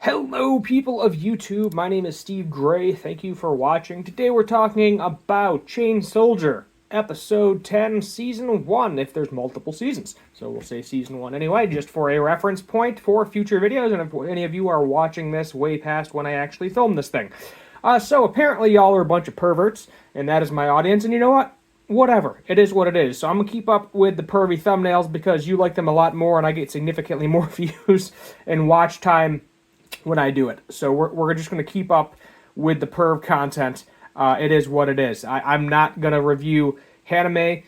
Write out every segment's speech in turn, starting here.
Hello, people of YouTube. My name is Steve Gray. Thank you for watching. Today we're talking about Chain Soldier, Episode 10, Season 1, if there's multiple seasons. So we'll say Season 1 anyway, just for a reference point for future videos, and if any of you are watching this way past when I actually filmed this thing. So apparently y'all are a bunch of perverts, and that is my audience, and you know what? Whatever. It is what it is. So I'm going to keep up with the pervy thumbnails because you like them a lot more, and I get significantly more views and watch time when I do it. So we're just going to keep up with the perv content. It is what it is. I'm not going to review anime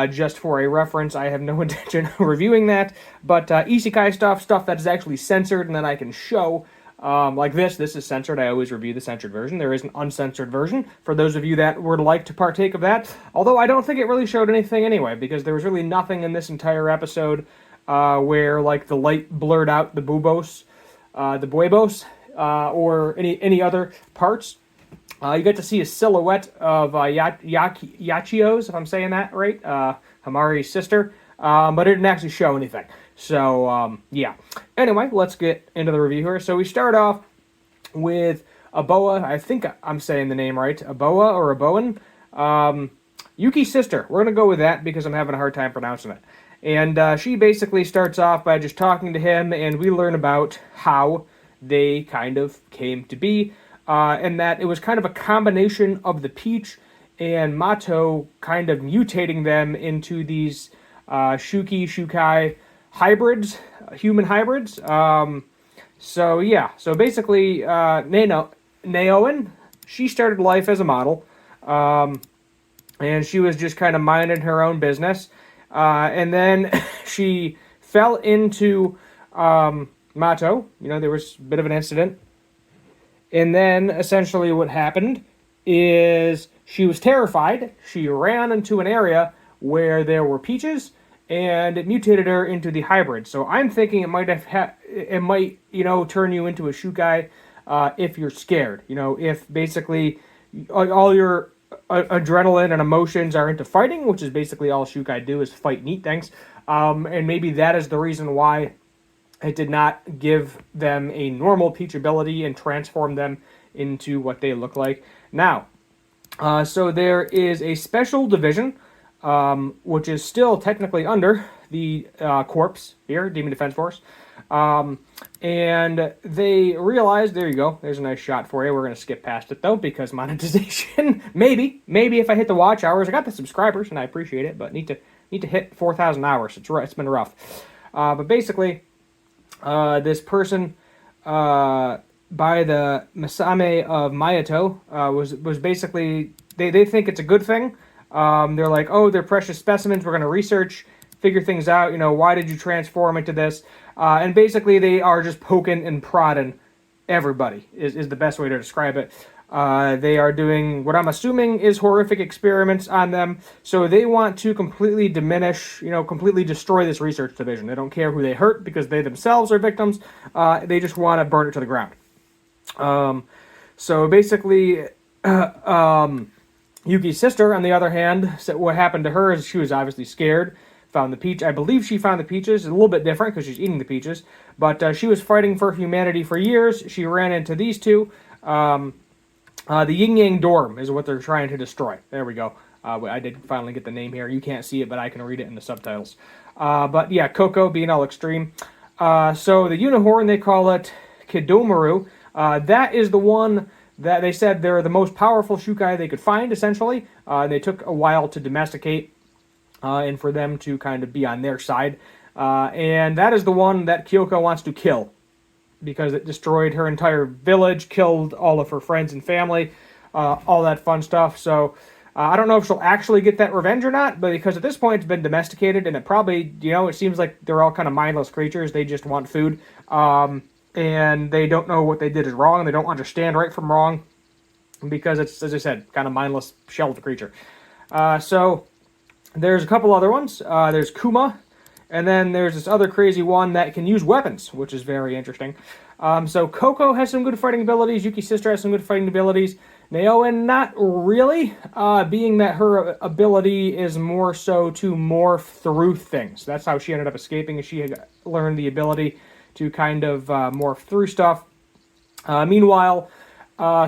just for a reference. I have no intention of reviewing that. But isekai stuff that is actually censored and that I can show, like this is censored. I always review the censored version. There is an uncensored version for those of you that would like to partake of that. Although I don't think it really showed anything anyway, because there was really nothing in this entire episode where like the light blurred out the buebos. The buebos, or any other parts. You get to see a silhouette of Yachios, if I'm saying that right, Hamari's sister, but it didn't actually show anything. So, yeah. Anyway, let's get into the review here. So we start off with Aboa. I think I'm saying the name right. Aboa or Aboan. Yuki's sister. We're going to go with that because I'm having a hard time pronouncing it. And she basically starts off by just talking to him, and we learn about how they kind of came to be, and that it was kind of a combination of the peach and Mato kind of mutating them into these Shukai hybrids, human hybrids. So yeah, so basically Naoen, she started life as a model, and she was just kind of minding her own business. And then she fell into Mato. You know, there was a bit of an incident. And then essentially what happened is she was terrified. She ran into an area where there were peaches, and it mutated her into the hybrid. So I'm thinking it might turn you into a Shukai if you're scared. You know, if basically all your adrenaline and emotions are into fighting, which is basically all Shukai do is fight and eat things. And maybe that is the reason why it did not give them a normal peach ability and transform them into what they look like now. So there is a special division, which is still technically under the Corps here, Demon Defense Force. And they realized, there you go, there's a nice shot for you. We're going to skip past it though, because monetization, maybe if I hit the watch hours, I got the subscribers and I appreciate it, but need to hit 4,000 hours. It's been rough. But basically, this person, by the Masame of Mayato, was basically, they think it's a good thing. They're like, oh, they're precious specimens. We're going to research, figure things out. You know, why did you transform into this? And basically, they are just poking and prodding everybody, is the best way to describe it. They are doing what I'm assuming is horrific experiments on them. So they want to completely diminish, completely destroy this research division. They don't care who they hurt because they themselves are victims. They just want to burn it to the ground. So basically, Yuki's sister, on the other hand, said what happened to her is she was obviously scared. Found the peach. I believe she found the peaches. A little bit different because she's eating the peaches. But she was fighting for humanity for years. She ran into these two. The Yin Yang Dorm is what they're trying to destroy. There we go. I did finally get the name here. You can't see it, but I can read it in the subtitles. But yeah, Coco being all extreme. So the Unihorn, they call it Kidomaru. That is the one that they said they're the most powerful Shukai they could find, essentially. They took a while to domesticate. And for them to kind of be on their side. And that is the one that Kyoko wants to kill, because it destroyed her entire village, killed all of her friends and family, all that fun stuff. So I don't know if she'll actually get that revenge or not, but because at this point it's been domesticated, and it probably, it seems like they're all kind of mindless creatures. They just want food, and they don't know what they did is wrong. They don't understand right from wrong, because it's, as I said, kind of mindless shell of a creature. So there's a couple other ones. There's Kuma, and then there's this other crazy one that can use weapons, which is very interesting. So Coco has some good fighting abilities. Yuki's sister has some good fighting abilities. Naoen, not really, being that her ability is more so to morph through things. That's how she ended up escaping, is she had learned the ability to kind of morph through stuff. Meanwhile,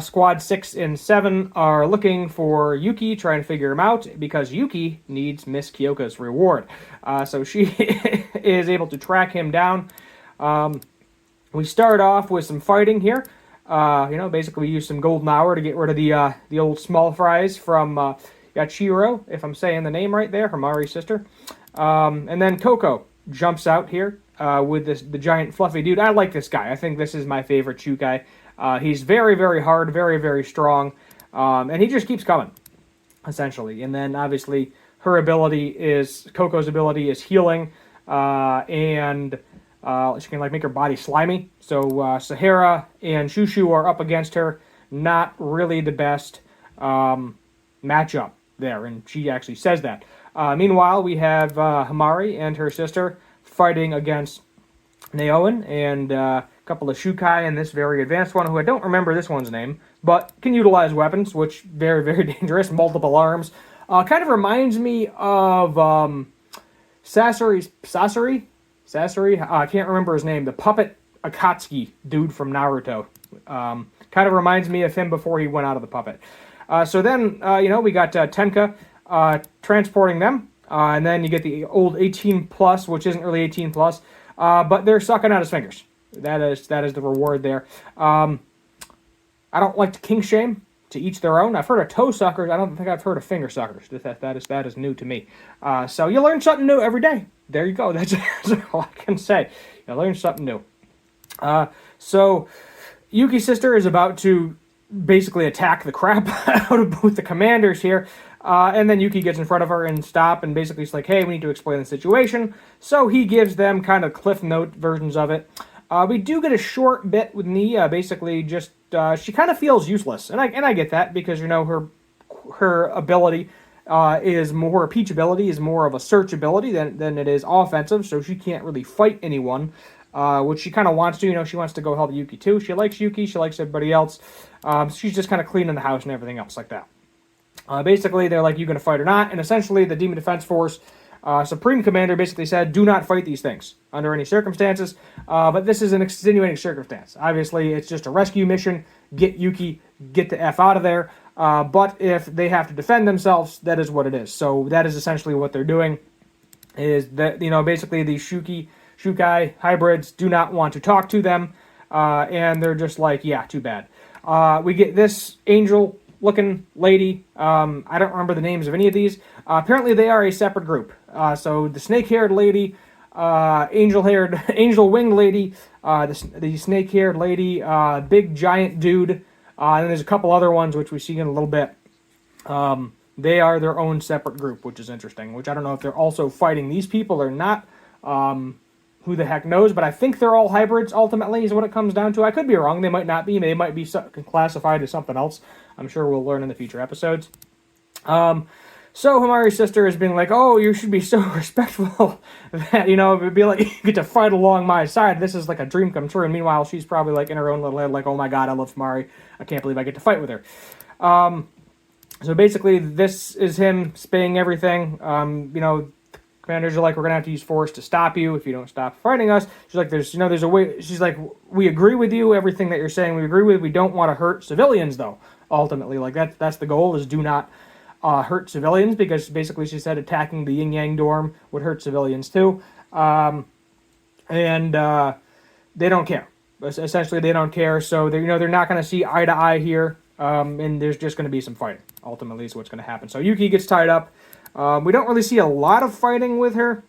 Squad 6 and 7 are looking for Yuki, trying to figure him out, because Yuki needs Miss Kyoka's reward. So she is able to track him down. We start off with some fighting here. Basically we use some golden hour to get rid of the old small fries from Yachiro, if I'm saying the name right there, Hamari's sister. And then Coco jumps out here with the giant fluffy dude. I like this guy. I think this is my favorite Chukai. He's very, very hard, very, very strong, and he just keeps coming, essentially. And then, obviously, Coco's ability is healing, and she can, make her body slimy. So, Sahara and Shushu are up against her. Not really the best matchup there, and she actually says that. Meanwhile, we have Hamari and her sister fighting against Naoen and a couple of Shukai and this very advanced one, who I don't remember this one's name, but can utilize weapons, which very, very dangerous, multiple arms. Kind of reminds me of Sasori? I can't remember his name, the puppet Akatsuki dude from Naruto. Kind of reminds me of him before he went out of the puppet. So then, we got Tenka transporting them, and then you get the old 18 plus, which isn't really 18 plus, but they're sucking out his fingers. That is the reward there. I don't like to kink shame. To each their own. I've heard of toe suckers. I don't think I've heard of finger suckers. That is new to me. So you learn something new every day. There you go. That's all I can say. You learn something new. So Yuki's sister is about to basically attack the crap out of both the commanders here. And then Yuki gets in front of her and stop, and basically it's like, hey, we need to explain the situation. So he gives them kind of Cliff Note versions of it. We do get a short bit with Nia, basically just she kind of feels useless, and I get that, because her ability is more, Peach ability is more of a search ability than it is offensive, so she can't really fight anyone, which she kind of wants to. She wants to go help Yuki too. She likes Yuki, she likes everybody else. She's just kind of cleaning the house and everything else like that. Basically, they're like, you gonna fight or not? And essentially, the Demon Defense Force Supreme Commander basically said, do not fight these things under any circumstances, but this is an extenuating circumstance. Obviously, it's just a rescue mission. Get Yuki, get the F out of there. But if they have to defend themselves, that is what it is. So that is essentially what they're doing, is that, basically these Shukai hybrids do not want to talk to them, and they're just like, yeah, too bad. We get this angel-looking lady. I don't remember the names of any of these. Apparently, they are a separate group. So the snake-haired lady, angel-winged lady, the snake-haired lady, big giant dude, and then there's a couple other ones which we see in a little bit. They are their own separate group, which is interesting. Which I don't know if they're also fighting these people or not. Who the heck knows? But I think they're all hybrids. Ultimately, is what it comes down to. I could be wrong. They might not be. They might be classified as something else. I'm sure we'll learn in the future episodes. So Hamari's sister is being like, oh, you should be so respectful that, it would be like, you get to fight along my side. This is like a dream come true. And meanwhile, she's probably like in her own little head, like, oh my god, I love Hamari. I can't believe I get to fight with her. So basically, this is him spaying everything. Commanders are like, we're going to have to use force to stop you if you don't stop fighting us. She's like, there's a way. She's like, we agree with you, everything that you're saying, we agree with. We don't want to hurt civilians, though, ultimately. Like, that's the goal, is do not hurt civilians, because basically she said attacking the Yin Yang dorm would hurt civilians too. And they don't care. Essentially, they don't care, so they're not going to see eye to eye here, and there's just going to be some fighting. Ultimately, is what's going to happen. So Yuki gets tied up. We don't really see a lot of fighting with her.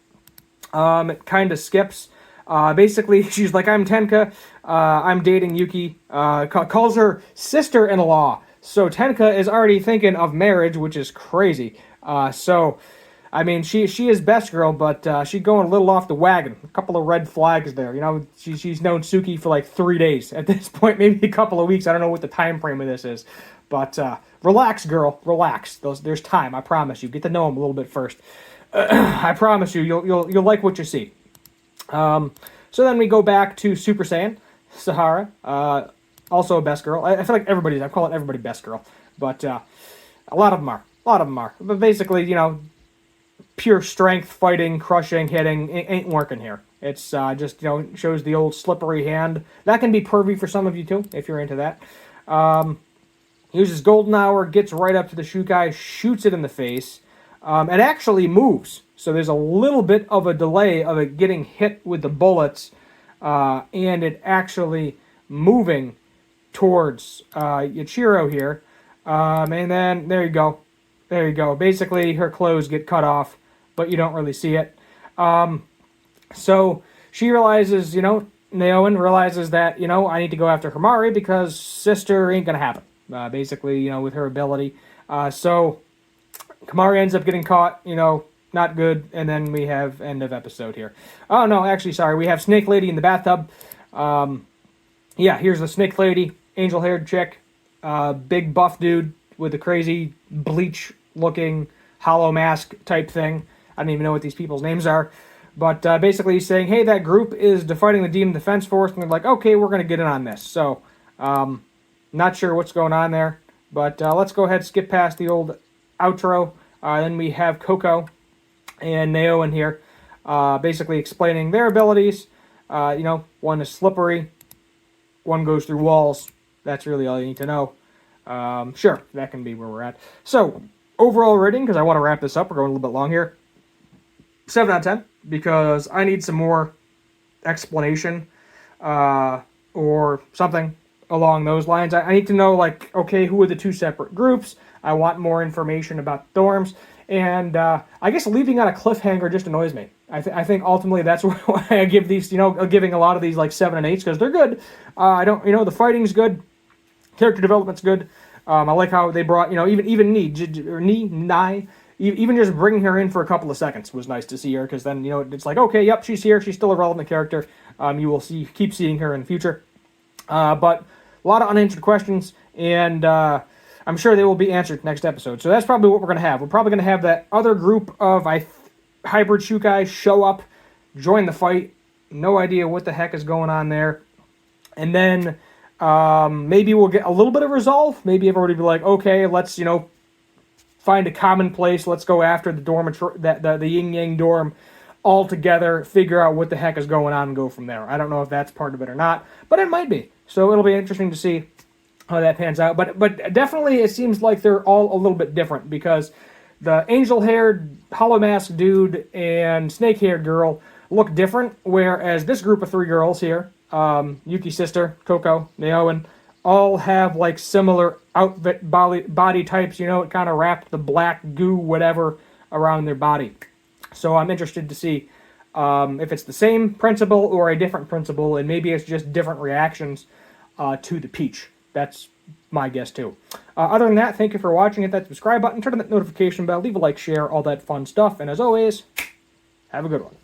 It kind of skips. Basically, she's like, I'm Tenka, I'm dating Yuki, calls her sister-in-law. So Tenka is already thinking of marriage, which is crazy. She is best girl, but she's going a little off the wagon. A couple of red flags there. She's known Suki for like 3 days at this point, maybe a couple of weeks. I don't know what the time frame of this is. But relax, girl, relax. There's time, I promise you. Get to know him a little bit first. I promise you, you'll like what you see. So then we go back to Super Saiyan, Sahara. Also a best girl. I feel like I call it everybody best girl. But a lot of them are. But basically, pure strength, fighting, crushing, hitting, ain't working here. It's just, shows the old slippery hand. That can be pervy for some of you too, if you're into that. Uses golden hour, gets right up to the Shukai, shoots it in the face. It actually moves, so there's a little bit of a delay of it getting hit with the bullets, and it actually moving towards Yachiro here. And then, there you go. There you go. Basically, her clothes get cut off, but you don't really see it. So she realizes, Naoan realizes that, I need to go after Himari because sister ain't going to happen, basically, with her ability. So Himari ends up getting caught, not good, and then we have end of episode here. Oh, no, actually, sorry, we have Snake Lady in the bathtub. Yeah, here's the Snake Lady, angel-haired chick, big buff dude with a crazy bleach-looking hollow mask type thing. I don't even know what these people's names are. But basically he's saying, hey, that group is defending the Demon Defense Force, and they're like, okay, we're going to get in on this. So, not sure what's going on there. But let's go ahead and skip past the old outro. Then we have Coco and Neo in here, basically explaining their abilities. One is slippery, one goes through walls. That's really all you need to know. Sure, that can be where we're at. So, overall rating, because I want to wrap this up. We're going a little bit long here. 7 out of 10, because I need some more explanation or something along those lines. I need to know, okay, who are the two separate groups? I want more information about dorms. And I guess leaving on a cliffhanger just annoys me. I think ultimately that's why I give these, giving a lot of these 7 and 8s, because they're good. I don't, the fighting's good. Character development's good. I like how they brought, even Nai, even just bringing her in for a couple of seconds was nice to see her, because then, it's like, okay, yep, she's here. She's still a relevant character. You will keep seeing her in the future. But a lot of unanswered questions, and I'm sure they will be answered next episode. So that's probably what we're going to have. We're probably going to have that other group of hybrid Shukai show up, join the fight. No idea what the heck is going on there. And then maybe we'll get a little bit of resolve. Maybe everybody will be like, okay, let's, find a common place. Let's go after the dormitory, the Yin Yang dorm all together, figure out what the heck is going on, and go from there. I don't know if that's part of it or not, but it might be. So it'll be interesting to see how that pans out. But definitely it seems like they're all a little bit different, because the angel-haired, hollow mask dude and snake-haired girl look different, whereas this group of 3 girls here, Yuki's sister, Coco, Naoan, all have similar outfit body types, it kind of wrapped the black goo whatever around their body. So I'm interested to see if it's the same principle or a different principle, and maybe it's just different reactions to the peach. That's my guess too. Other than that, thank you for watching. Hit that subscribe button, turn on that notification bell, leave a like, share, all that fun stuff, and as always, have a good one.